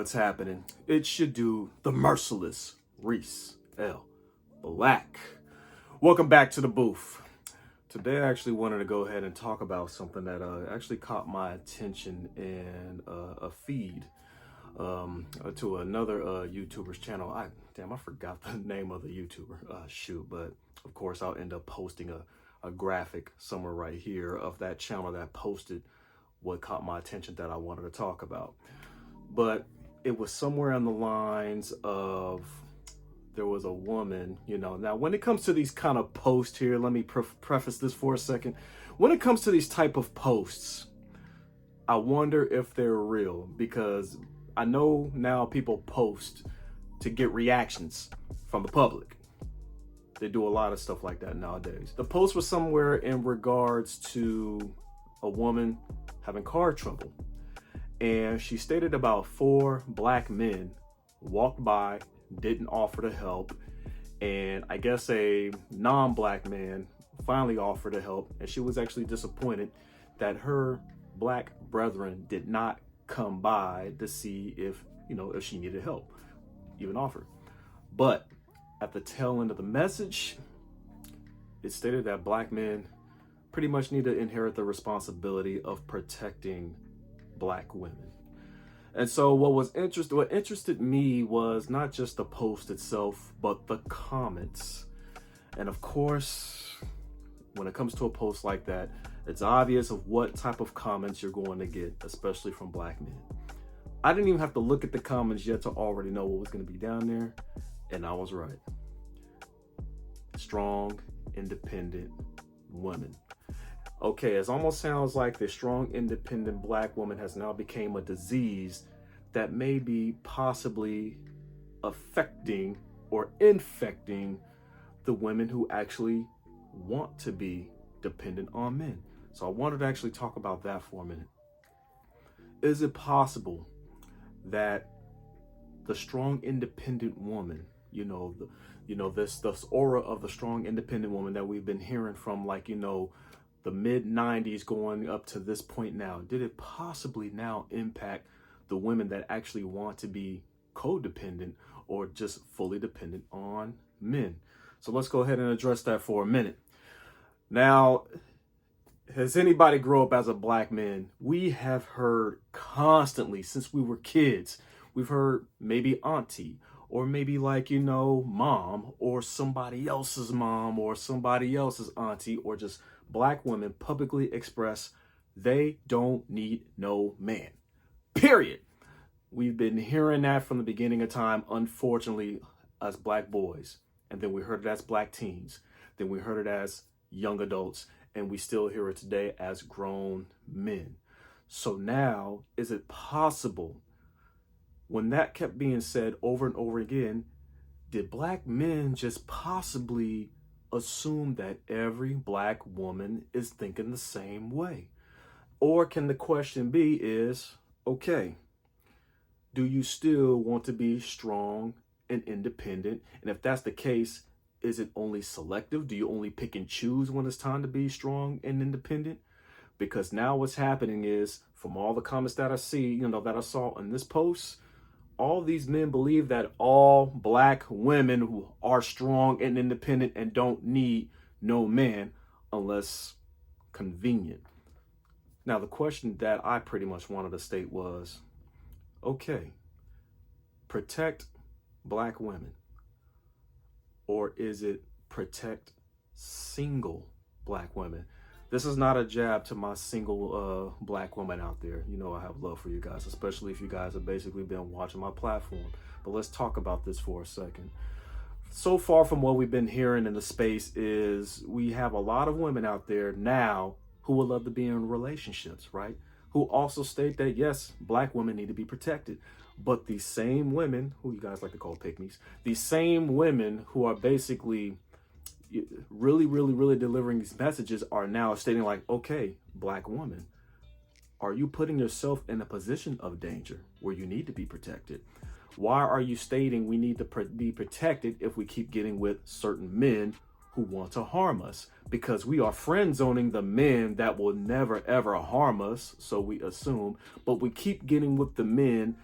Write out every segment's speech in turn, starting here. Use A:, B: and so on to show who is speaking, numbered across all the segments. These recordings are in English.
A: what's happening? It's your dude, the merciless Reece L. Black. Welcome back to the booth. Today I actually wanted to go ahead and talk about something that actually caught my attention in a feed to another YouTuber's channel. I forgot the name of the YouTuber. But of course I'll end up posting a graphic somewhere right here of that channel that posted what caught my attention that I wanted to talk about. But it was somewhere on the lines of, there was a woman, now when it comes to these kind of posts here, let me preface this for a second. When it comes to these type of posts, I wonder if they're real, because I know now people post to get reactions from the public. They do a lot of stuff like that nowadays. The post was somewhere in regards to a woman having car trouble. And she stated about 4 black men walked by, didn't offer to help. And I guess a non-black man finally offered to help. And she was actually disappointed that her black brethren did not come by to see if she needed help, even offer. But at the tail end of the message, it stated that black men pretty much need to inherit the responsibility of protecting black women. And so what interested me was not just the post itself, but the comments. And of course, when it comes to a post like that, it's obvious of what type of comments you're going to get, especially from black men. I didn't even have to look at the comments yet to already know what was going to be down there. And I was right. Strong, independent women. Okay, it almost sounds like the strong, independent black woman has now become a disease that may be possibly affecting or infecting the women who actually want to be dependent on men. So I wanted to actually talk about that for a minute. Is it possible that the strong, independent woman, this aura of the strong, independent woman that we've been hearing from, the mid-90s going up to this point now, did it possibly now impact the women that actually want to be codependent or just fully dependent on men? So let's go ahead and address that for a minute. Now, has anybody grow up as a black man? We have heard constantly since we were kids, we've heard maybe auntie, or maybe mom, or somebody else's mom, or somebody else's auntie, or just black women publicly express they don't need no man. Period. We've been hearing that from the beginning of time, unfortunately, as black boys. And then we heard it as black teens. Then we heard it as young adults. And we still hear it today as grown men. So now, is it possible, when that kept being said over and over again, did black men just possibly assume that every black woman is thinking the same way? Or can the question be is, okay, do you still want to be strong and independent? And if that's the case, is it only selective? Do you only pick and choose when it's time to be strong and independent? Because now what's happening is, from all the comments that I see, that I saw in this post, all these men believe that all black women who are strong and independent and don't need no man unless convenient. Now, the question that I pretty much wanted to state was, okay, protect black women, or is it protect single black women? This is not a jab to my single black woman out there. I have love for you guys, especially if you guys have basically been watching my platform. But let's talk about this for a second. So far from what we've been hearing in the space is we have a lot of women out there now who would love to be in relationships, right? Who also state that, yes, black women need to be protected. But these same women, who you guys like to call pygmies, these same women who are basically really delivering these messages are now stating okay, black woman, are you putting yourself in a position of danger where you need to be protected? Why are you stating we need to be protected if we keep getting with certain men who want to harm us? Because we are friend zoning the men that will never ever harm us, so we assume, but we keep getting with the men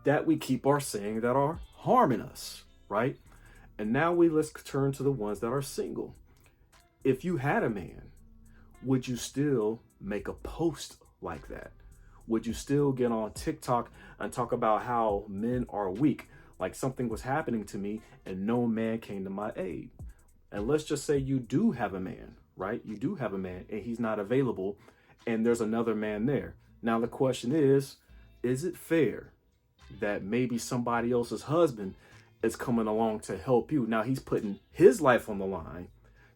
A: that we keep are saying that are harming us, right? And now let's turn to the ones that are single. If you had a man, would you still make a post like that? Would you still get on TikTok and talk about how men are weak, like something was happening to me and no man came to my aid? And let's just say you do have a man, right? You do have a man and he's not available and there's another man there. Now the question is it fair that maybe somebody else's husband is coming along to help you? Now he's putting his life on the line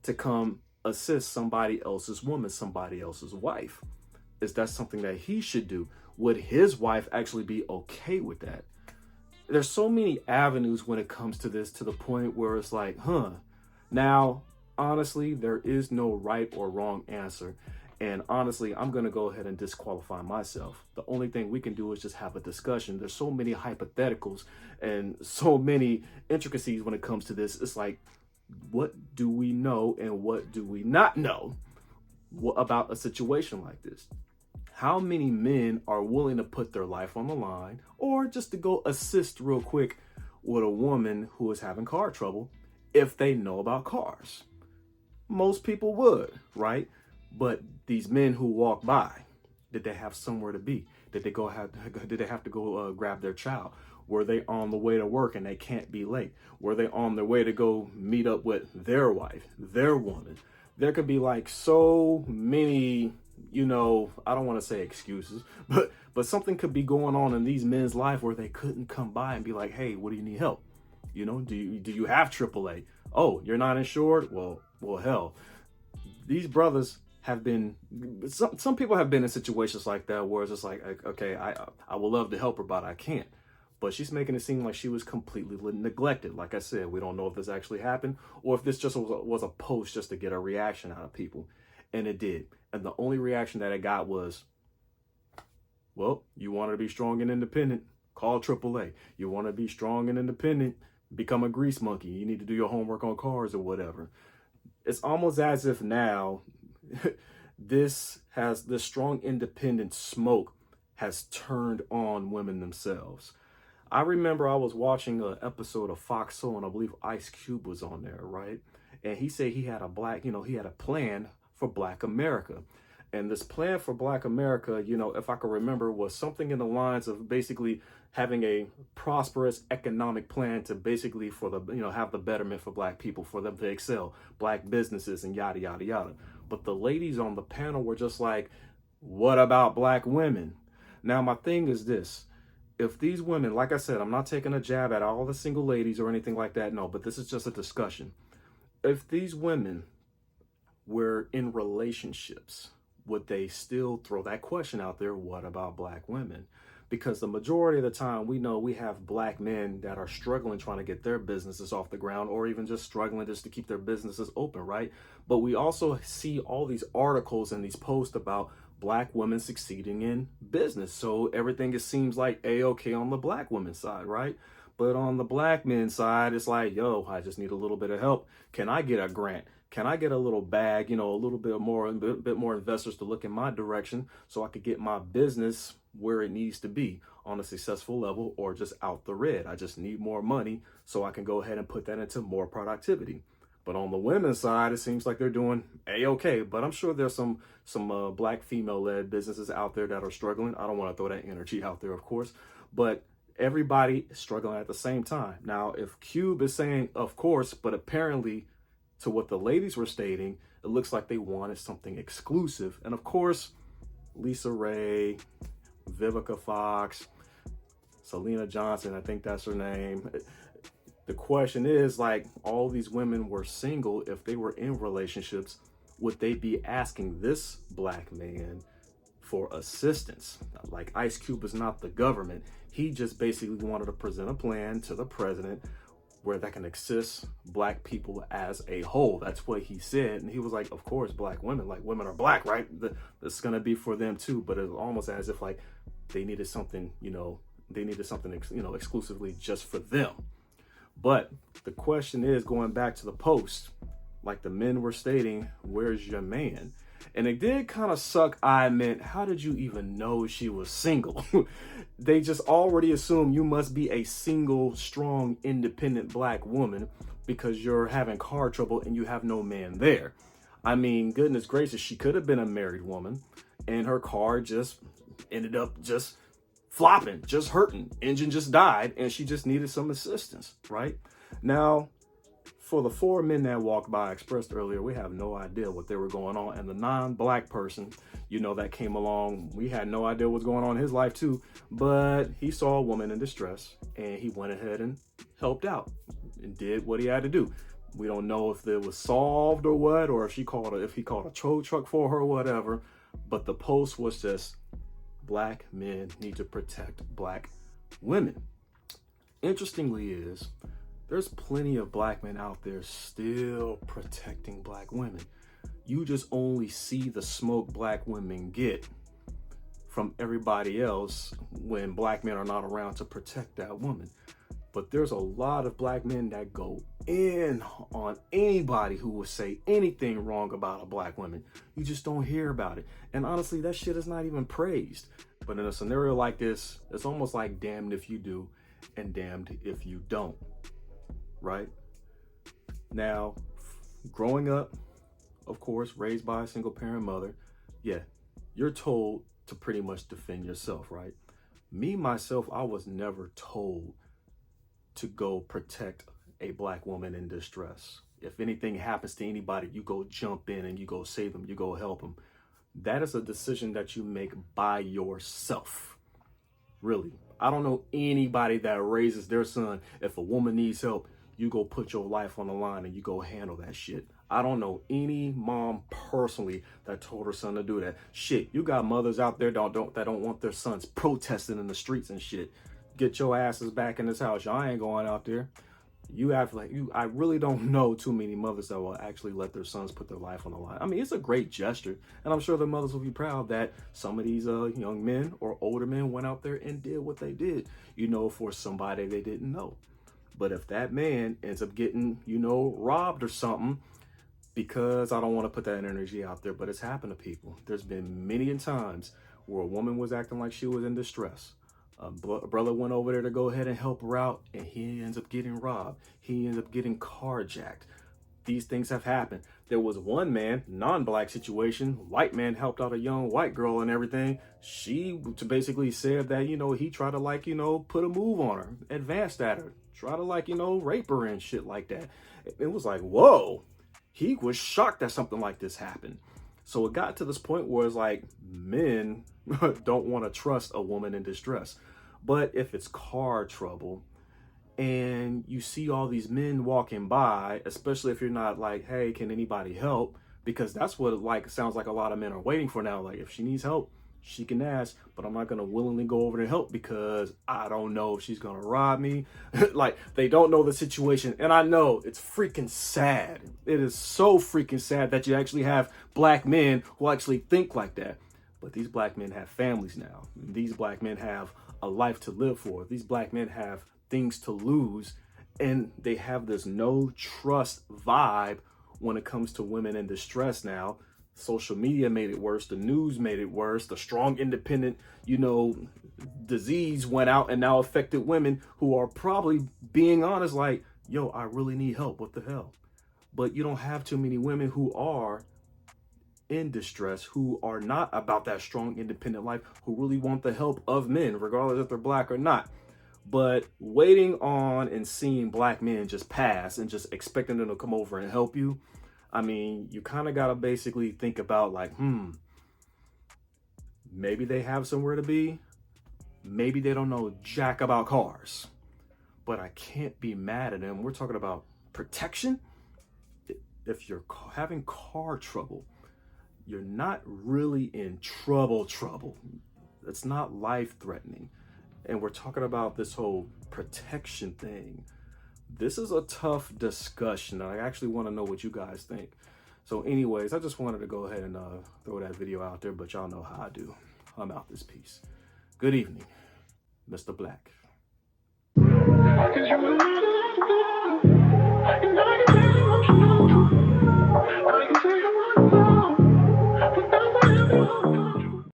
A: to come assist somebody else's woman, somebody else's wife. Is that something that he should do? Would his wife actually be okay with that? There's so many avenues when it comes to this, to the point where it's like, Now, honestly, there is no right or wrong answer. And honestly, I'm going to go ahead and disqualify myself. The only thing we can do is just have a discussion. There's so many hypotheticals and so many intricacies when it comes to this. It's like, what do we know and what do we not know about a situation like this? How many men are willing to put their life on the line or just to go assist real quick with a woman who is having car trouble if they know about cars? Most people would, right? But these men who walk by, did they have somewhere to be? Did they have to go grab their child? Were they on the way to work and they can't be late? Were they on their way to go meet up with their wife, their woman? There could be like so many, I don't want to say excuses, but something could be going on in these men's life where they couldn't come by and be like, hey, what do you need help? Do you have AAA? Oh, you're not insured? Well, hell, these brothers have been, some people have been in situations like that where it's just like, okay, I would love to help her, but I can't. But she's making it seem like she was completely neglected. Like I said, we don't know if this actually happened or if this just was a post just to get a reaction out of people. And it did. And the only reaction that it got was, well, you want to be strong and independent, call AAA. You want to be strong and independent, become a grease monkey. You need to do your homework on cars or whatever. It's almost as if now this strong independent smoke has turned on women themselves. I remember I was watching an episode of Fox Soul and I believe Ice Cube was on there, right? And he said he had he had a plan for Black America. And this plan for Black America, if I can remember, was something in the lines of basically having a prosperous economic plan to basically have the betterment for Black people, for them to excel, Black businesses and yada, yada, yada. But the ladies on the panel were just like, what about Black women? Now, my thing is this. If these women, like I said, I'm not taking a jab at all the single ladies or anything like that. No, but this is just a discussion. If these women were in relationships, would they still throw that question out there? What about Black women? Because the majority of the time we know we have Black men that are struggling trying to get their businesses off the ground or even just struggling just to keep their businesses open, right? But we also see all these articles and these posts about Black women succeeding in business. So everything seems like A-okay on the Black women's side, right? But on the Black men's side, it's like, yo, I just need a little bit of help. Can I get a grant? Can I get a little bag, a little bit more investors to look in my direction so I could get my business where it needs to be on a successful level or just out the red? I just need more money so I can go ahead and put that into more productivity. But on the women's side, it seems like they're doing A-okay. But I'm sure there's some Black female-led businesses out there that are struggling. I don't want to throw that energy out there, of course. But everybody is struggling at the same time. Now, if Cube is saying, of course, but apparently to what the ladies were stating, it looks like they wanted something exclusive. And of course, Lisa Ray, Vivica Fox, Selena Johnson, I think that's her name. The question is, like, all these women were single. If they were in relationships, would they be asking this Black man for assistance? Like, Ice Cube is not the government. He just basically wanted to present a plan to the president where that can assist Black people as a whole. That's what he said. And he was like, of course, Black women, like, women are Black, right? It's going to be for them too. But it's almost as if like they needed something, exclusively just for them. But the question is, going back to the post, like the men were stating, where's your man? And it did kind of suck. I meant, how did you even know she was single? They just already assume you must be a single, strong, independent black woman because you're having car trouble and you have no man there. I mean, goodness gracious, she could have been a married woman and her car just ended up just flopping, just hurting. Engine just died and she just needed some assistance, right? Now, for the 4 men that walked by, I expressed earlier, we have no idea what they were going on. And the non-black person, that came along, we had no idea what's going on in his life too. But he saw a woman in distress and he went ahead and helped out and did what he had to do. We don't know if it was solved or what, or if he called a tow truck for her or whatever. But the post was just, black men need to protect black women. Interestingly is, there's plenty of black men out there still protecting black women. You just only see the smoke black women get from everybody else when black men are not around to protect that woman. But there's a lot of black men that go in on anybody who would say anything wrong about a black woman. You just don't hear about it. And honestly, that shit is not even praised. But in a scenario like this, it's almost like damned if you do and damned if you don't. Right? Now, growing up, of course, raised by a single parent mother, yeah, you're told to pretty much defend yourself, right? Me, myself, I was never told to go protect a black woman in distress. If anything happens to anybody, you go jump in and you go save them, you go help them. That is a decision that you make by yourself. Really. I don't know anybody that raises their son. If a woman needs help, you go put your life on the line and you go handle that shit. I don't know any mom personally that told her son to do that. Shit, you got mothers out there that don't want their sons protesting in the streets and shit. Get your asses back in this house. Y'all ain't going out there. I really don't know too many mothers that will actually let their sons put their life on the line. I mean, it's a great gesture, and I'm sure the mothers will be proud that some of these young men or older men went out there and did what they did, for somebody they didn't know. But if that man ends up getting, robbed or something, because I don't want to put that energy out there, but it's happened to people. There's been many times where a woman was acting like she was in distress. A brother went over there to go ahead and help her out, and he ends up getting robbed. He ends up getting carjacked. These things have happened. There was one man, non-black situation, white man helped out a young white girl and everything. She basically said that, he tried to put a move on her, advanced at her, try to rape her and shit like that. It was like, whoa. He was shocked that something like this happened. So it got to this point where it's like men don't want to trust a woman in distress. But if it's car trouble and you see all these men walking by, especially if you're not like, hey, can anybody help? Because that's what it sounds like a lot of men are waiting for now. Like, if she needs help, she can ask, but I'm not going to willingly go over to help because I don't know if she's going to rob me. Like, they don't know the situation. And I know it's freaking sad. It is so freaking sad that you actually have black men who actually think like that. But these black men have families now. These black men have a life to live for. These black men have things to lose. And they have this no trust vibe when it comes to women in distress now. Social media made it worse. The news made it worse. The strong, independent, disease went out and now affected women who are probably being honest, like, yo, I really need help. What the hell? But you don't have too many women who are in distress, who are not about that strong, independent life, who really want the help of men, regardless if they're black or not. But waiting on and seeing black men just pass and just expecting them to come over and help you, I mean, you kind of got to basically think about like, maybe they have somewhere to be. Maybe they don't know jack about cars. But I can't be mad at them. We're talking about protection. If you're having car trouble, you're not really in trouble. It's not life-threatening. And we're talking about this whole protection thing. This is a tough discussion. I actually want to know what you guys think. So anyways, I just wanted to go ahead and throw that video out there, but y'all know how I do. I'm out this piece. Good evening, Mr. Black.